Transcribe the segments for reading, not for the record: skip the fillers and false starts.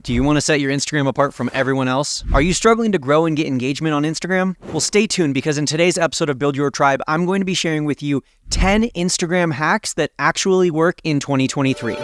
Do you want to set your Instagram apart from everyone else? Are you struggling to grow and get engagement on Instagram? Well, stay tuned because in today's episode of Build Your Tribe, I'm going to be sharing with you 10 Instagram hacks that actually work in 2023.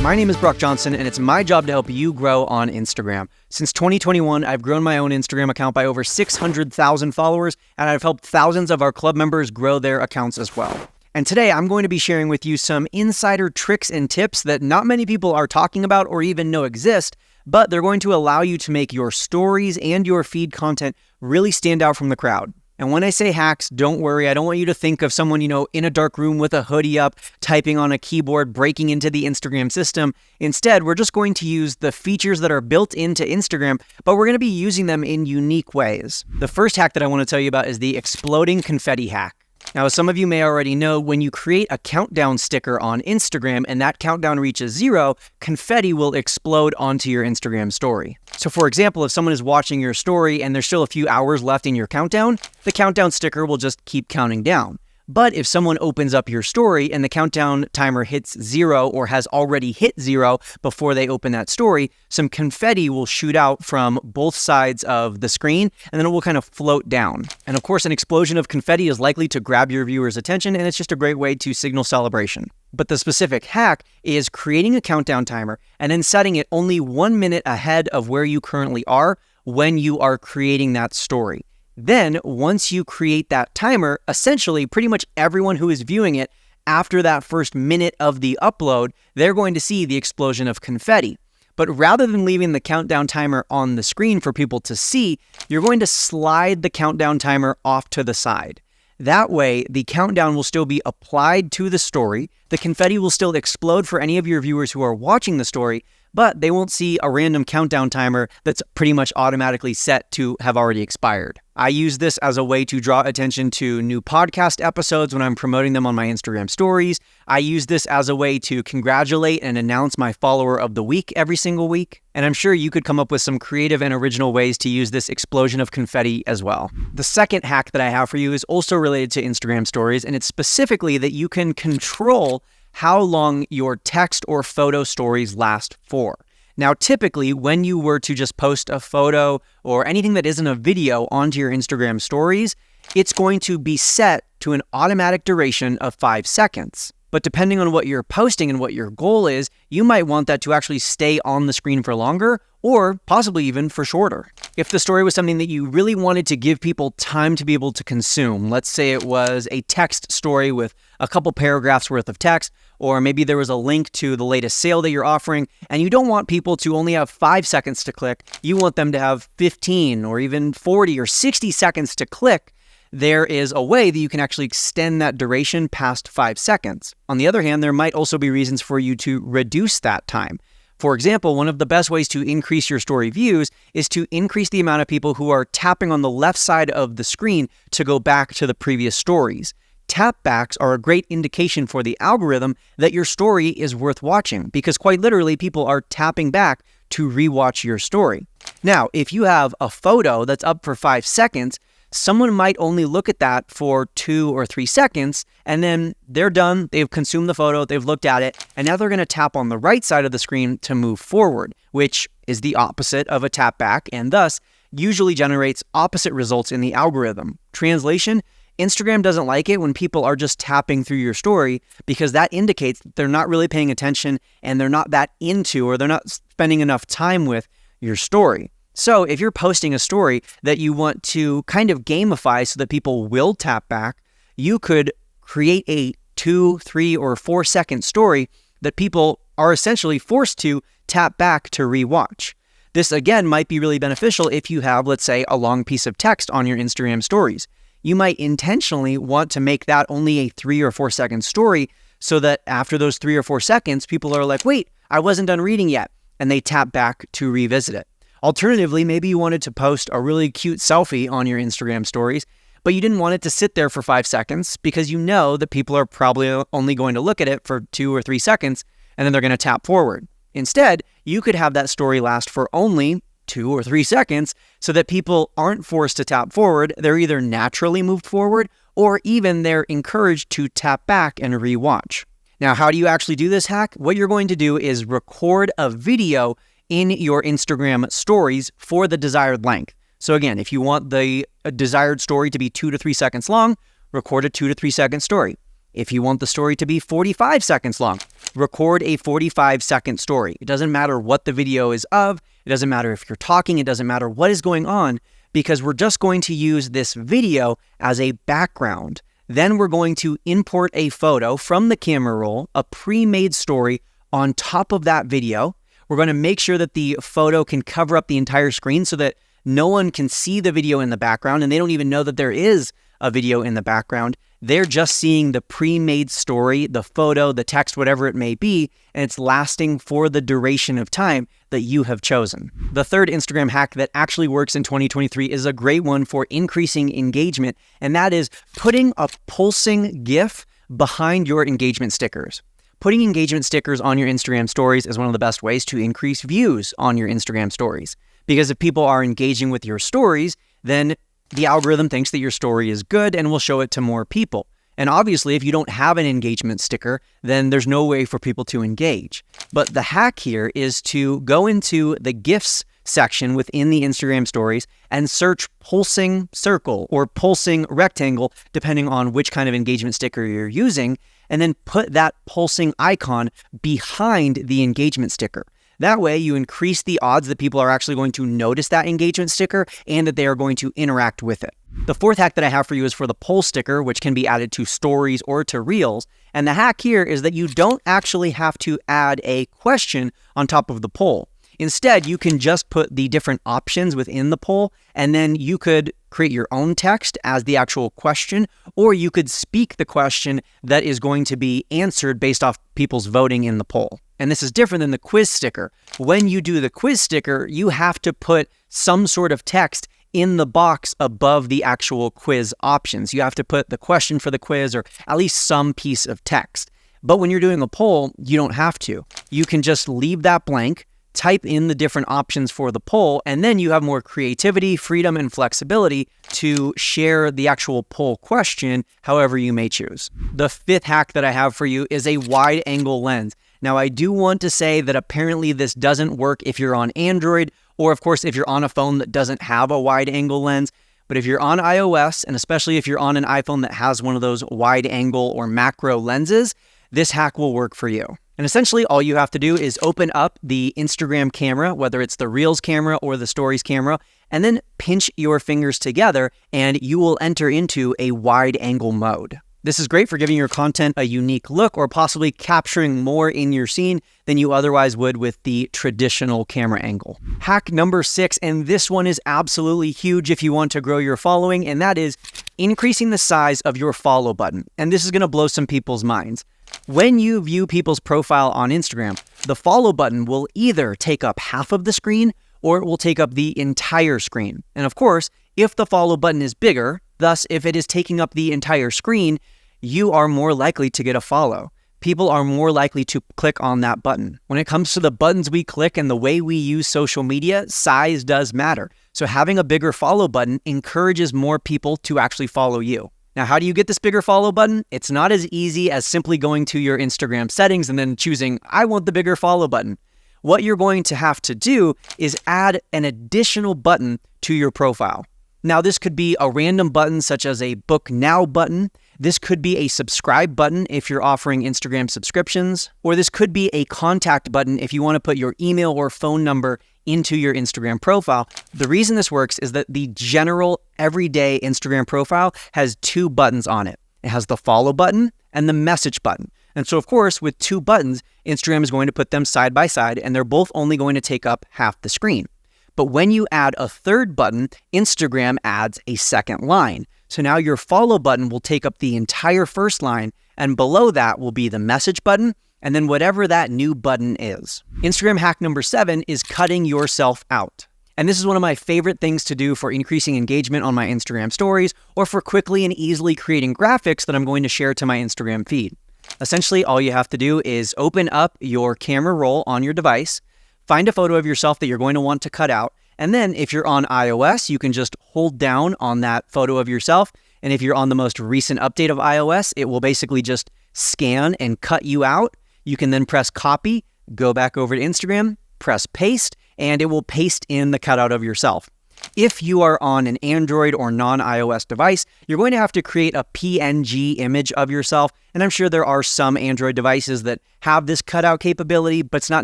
My name is Brock Johnson, and it's my job to help you grow on Instagram. Since 2021, I've grown my own Instagram account by over 600,000 followers, and I've helped thousands of our club members grow their accounts as well. And today, I'm going to be sharing with you some insider tricks and tips that not many people are talking about or even know exist, but they're going to allow you to make your stories and your feed content really stand out from the crowd. And when I say hacks, don't worry, I don't want you to think of someone, in a dark room with a hoodie up, typing on a keyboard, breaking into the Instagram system. Instead, we're just going to use the features that are built into Instagram, but we're going to be using them in unique ways. The first hack that I want to tell you about is the exploding confetti hack. Now, as some of you may already know, when you create a countdown sticker on Instagram and that countdown reaches 0, confetti will explode onto your Instagram story. So for example, if someone is watching your story and there's still a few hours left in your countdown, the countdown sticker will just keep counting down. But if someone opens up your story and the countdown timer hits 0 or has already hit 0 before they open that story, some confetti will shoot out from both sides of the screen and then it will kind of float down. And of course, an explosion of confetti is likely to grab your viewer's attention, and it's just a great way to signal celebration. But the specific hack is creating a countdown timer and then setting it only 1 minute ahead of where you currently are when you are creating that story. Then, once you create that timer, essentially pretty much everyone who is viewing it after that first minute of the upload, they're going to see the explosion of confetti. But rather than leaving the countdown timer on the screen for people to see, you're going to slide the countdown timer off to the side. That way, the countdown will still be applied to the story, the confetti will still explode for any of your viewers who are watching the story, but they won't see a random countdown timer that's pretty much automatically set to have already expired. I use this as a way to draw attention to new podcast episodes when I'm promoting them on my Instagram stories. I use this as a way to congratulate and announce my follower of the week every single week. And I'm sure you could come up with some creative and original ways to use this explosion of confetti as well. The second hack that I have for you is also related to Instagram stories, and it's specifically that you can control how long your text or photo stories last for. Now, typically, when you were to just post a photo or anything that isn't a video onto your Instagram stories, it's going to be set to an automatic duration of 5 seconds. But depending on what you're posting and what your goal is, you might want that to actually stay on the screen for longer or possibly even for shorter. If the story was something that you really wanted to give people time to be able to consume, let's say it was a text story with a couple paragraphs worth of text, or maybe there was a link to the latest sale that you're offering, and you don't want people to only have 5 seconds to click, you want them to have 15 or even 40 or 60 seconds to click, there is a way that you can actually extend that duration past 5 seconds. On the other hand, there might also be reasons for you to reduce that time. For example, one of the best ways to increase your story views is to increase the amount of people who are tapping on the left side of the screen to go back to the previous stories. Tap backs are a great indication for the algorithm that your story is worth watching, because quite literally people are tapping back to rewatch your story. Now, if you have a photo that's up for 5 seconds, someone might only look at that for 2 or 3 seconds, and then they're done, they've consumed the photo, they've looked at it, and now they're going to tap on the right side of the screen to move forward, which is the opposite of a tap back, and thus usually generates opposite results in the algorithm. Translation: Instagram doesn't like it when people are just tapping through your story, because that indicates that they're not really paying attention and they're not that into, or they're not spending enough time with your story. So if you're posting a story that you want to kind of gamify so that people will tap back, you could create a 2, 3, or 4 second story that people are essentially forced to tap back to rewatch. This again might be really beneficial if you have, let's say, a long piece of text on your Instagram stories. You might intentionally want to make that only a 3 or 4 second story so that after those 3 or 4 seconds, people are like, wait, I wasn't done reading yet, and they tap back to revisit it. Alternatively, maybe you wanted to post a really cute selfie on your Instagram stories, but you didn't want it to sit there for 5 seconds because you know that people are probably only going to look at it for 2 or 3 seconds and then they're going to tap forward. Instead, you could have that story last for only 2 or 3 seconds so that people aren't forced to tap forward. They're either naturally moved forward or even they're encouraged to tap back and rewatch. Now, how do you actually do this hack? What you're going to do is record a video in your Instagram stories for the desired length. So again, if you want the desired story to be 2 to 3 seconds long, record a 2 to 3 second story. If you want the story to be 45 seconds long, record a 45-second story. It doesn't matter what the video is of. It doesn't matter if you're talking. It doesn't matter what is going on, because we're just going to use this video as a background. Then we're going to import a photo from the camera roll, a pre-made story on top of that video. We're going to make sure that the photo can cover up the entire screen so that no one can see the video in the background, and they don't even know that there is a video in the background. They're just seeing the pre-made story, the photo, the text, whatever it may be, and it's lasting for the duration of time that you have chosen. The third Instagram hack that actually works in 2023 is a great one for increasing engagement, and that is putting a pulsing GIF behind your engagement stickers. Putting engagement stickers on your Instagram stories is one of the best ways to increase views on your Instagram stories. Because if people are engaging with your stories, then the algorithm thinks that your story is good and will show it to more people. And obviously, if you don't have an engagement sticker, then there's no way for people to engage. But the hack here is to go into the GIFs section within the Instagram stories and search pulsing circle or pulsing rectangle, depending on which kind of engagement sticker you're using, and then put that pulsing icon behind the engagement sticker. That way, you increase the odds that people are actually going to notice that engagement sticker and that they are going to interact with it. The fourth hack that I have for you is for the poll sticker, which can be added to stories or to reels. And the hack here is that you don't actually have to add a question on top of the poll. Instead, you can just put the different options within the poll, and then you could create your own text as the actual question, or you could speak the question that is going to be answered based off people's voting in the poll. And this is different than the quiz sticker. When you do the quiz sticker, you have to put some sort of text in the box above the actual quiz options. You have to put the question for the quiz or at least some piece of text. But when you're doing a poll, you don't have to. You can just leave that blank, type in the different options for the poll, and then you have more creativity, freedom, and flexibility to share the actual poll question however you may choose. The fifth hack that I have for you is a wide angle lens. Now, I do want to say that apparently this doesn't work if you're on Android, or of course, if you're on a phone that doesn't have a wide angle lens. But if you're on iOS, and especially if you're on an iPhone that has one of those wide angle or macro lenses, this hack will work for you. And essentially, all you have to do is open up the Instagram camera, whether it's the Reels camera or the Stories camera, and then pinch your fingers together, and you will enter into a wide angle mode. This is great for giving your content a unique look or possibly capturing more in your scene than you otherwise would with the traditional camera angle. Hack number 6, and this one is absolutely huge if you want to grow your following, and that is increasing the size of your follow button. And this is going to blow some people's minds. When you view people's profile on Instagram, the follow button will either take up half of the screen or it will take up the entire screen. And of course, if the follow button is bigger, thus if it is taking up the entire screen, you are more likely to get a follow. People are more likely to click on that button. When it comes to the buttons we click and the way we use social media, size does matter. So having a bigger follow button encourages more people to actually follow you. Now, how do you get this bigger follow button? It's not as easy as simply going to your Instagram settings and then choosing, I want the bigger follow button. What you're going to have to do is add an additional button to your profile. Now, this could be a random button such as a book now button. This could be a subscribe button if you're offering Instagram subscriptions, or this could be a contact button if you want to put your email or phone number into your Instagram profile. The reason this works is that the general everyday Instagram profile has 2 buttons on it. It has the follow button and the message button. And so of course, with 2 buttons, Instagram is going to put them side by side and they're both only going to take up half the screen. But when you add a third button, Instagram adds a second line. So now your follow button will take up the entire first line, and below that will be the message button, and then whatever that new button is. Instagram hack number 7 is cutting yourself out. And this is one of my favorite things to do for increasing engagement on my Instagram stories, or for quickly and easily creating graphics that I'm going to share to my Instagram feed. Essentially, all you have to do is open up your camera roll on your device, find a photo of yourself that you're going to want to cut out, and then if you're on iOS, you can just hold down on that photo of yourself, and if you're on the most recent update of iOS, it will basically just scan and cut you out. You can then press copy, go back over to Instagram, press paste, and it will paste in the cutout of yourself. If you are on an Android or non-iOS device, you're going to have to create a PNG image of yourself. And I'm sure there are some Android devices that have this cutout capability, but it's not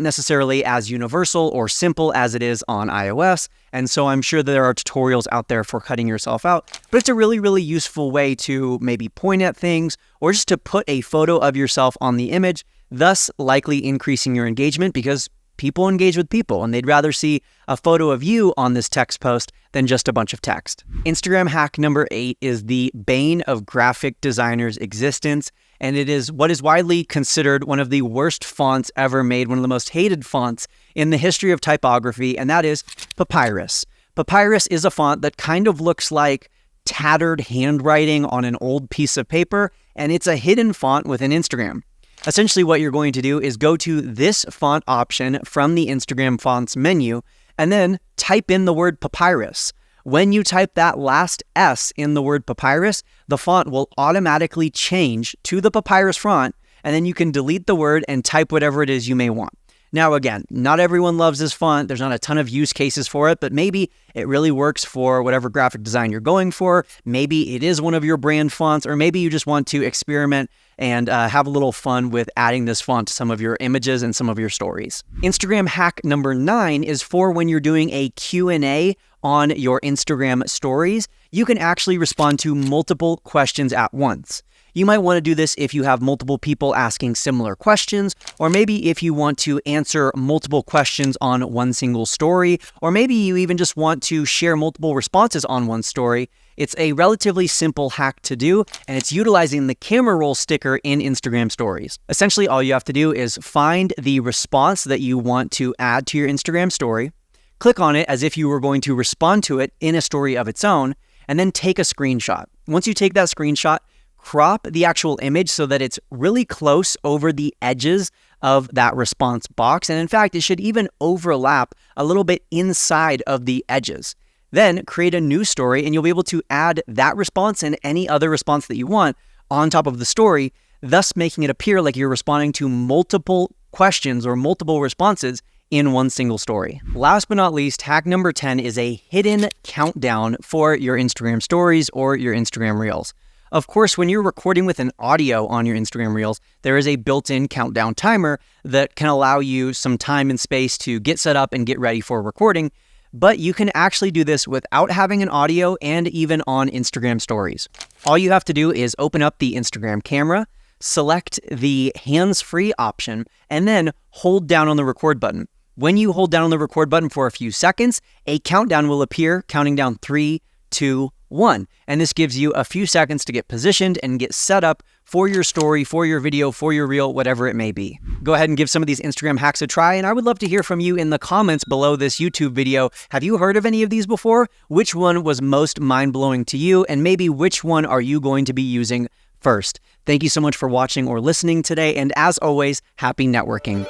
necessarily as universal or simple as it is on iOS. And so I'm sure there are tutorials out there for cutting yourself out. But it's a really, really useful way to maybe point at things or just to put a photo of yourself on the image, thus likely increasing your engagement because people engage with people and they'd rather see a photo of you on this text post than just a bunch of text. Instagram hack number 8 is the bane of graphic designers' existence, and it is what is widely considered one of the worst fonts ever made, one of the most hated fonts in the history of typography, and that is Papyrus. Papyrus is a font that kind of looks like tattered handwriting on an old piece of paper, and it's a hidden font within Instagram. Essentially, what you're going to do is go to this font option from the Instagram fonts menu and then type in the word Papyrus. When you type that last S in the word Papyrus, the font will automatically change to the Papyrus font, and then you can delete the word and type whatever it is you may want. Now, again, not everyone loves this font. There's not a ton of use cases for it, but maybe it really works for whatever graphic design you're going for. Maybe it is one of your brand fonts, or maybe you just want to experiment and have a little fun with adding this font to some of your images and some of your stories. Instagram hack number 9 is for when you're doing a Q&A on your Instagram stories. You can actually respond to multiple questions at once. You might want to do this if you have multiple people asking similar questions, or maybe if you want to answer multiple questions on one single story, or maybe you even just want to share multiple responses on one story. It's a relatively simple hack to do, and it's utilizing the camera roll sticker in Instagram stories. Essentially, all you have to do is find the response that you want to add to your Instagram story, click on it as if you were going to respond to it in a story of its own, and then take a screenshot. Once you take that screenshot, crop the actual image so that it's really close over the edges of that response box. And in fact, it should even overlap a little bit inside of the edges. Then create a new story and you'll be able to add that response and any other response that you want on top of the story, thus making it appear like you're responding to multiple questions or multiple responses in one single story. Last but not least, hack number 10 is a hidden countdown for your Instagram stories or your Instagram reels. Of course, when you're recording with an audio on your Instagram Reels, there is a built-in countdown timer that can allow you some time and space to get set up and get ready for recording, but you can actually do this without having an audio and even on Instagram stories. All you have to do is open up the Instagram camera, select the hands-free option, and then hold down on the record button. When you hold down on the record button for a few seconds, a countdown will appear counting down 3, 2, 1. And this gives you a few seconds to get positioned and get set up for your story, for your video, for your reel, whatever it may be. Go ahead and give some of these Instagram hacks a try, and I would love to hear from you in the comments below this YouTube video. Have you heard of any of these before? Which one was most mind-blowing to you? And maybe which one are you going to be using first? Thank you so much for watching or listening today, and as always, happy networking.